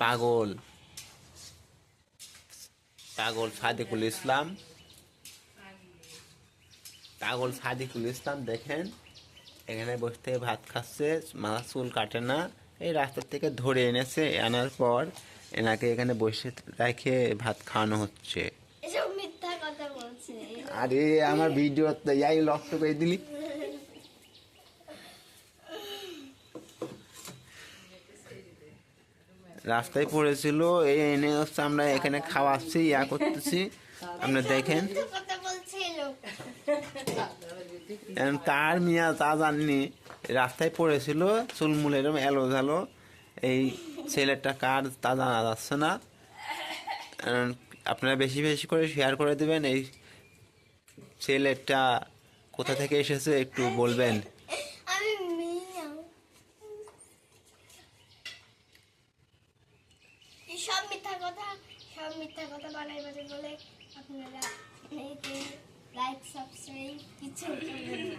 পাগল পাগল সাদিকুল ইসলাম দেখেন এখানে বসে থেকে ভাত খাচ্ছে, মাথা চুল কাটে না, এই রাস্তা থেকে ধরে এনেছে, আনার পর এনাকে এখানে বসে রেখে ভাত খাওয়ানো হচ্ছে। আরে আমার ভিডিও যাই লক্ষ্য করে দিলি। রাস্তায় পড়েছিল, এই এনে হচ্ছে আমরা এখানে খাওয়াচ্ছি, ইয়া করতেছি, আপনারা দেখেন। তার মিয়া তা জাননি, রাস্তায় পড়েছিল, চুলমুল এরকম এলো ঝালো, এই ছেলেটা কার তা জানা যাচ্ছে না। আপনারা বেশি বেশি করে শেয়ার করে দেবেন। এই ছেলেটা কোথা থেকে এসেছে একটু বলবেন। সব মিথ্যা কথা বানাই বলে আপনারা লাইক সাবস্ক্রাইব কিছু করবেন না।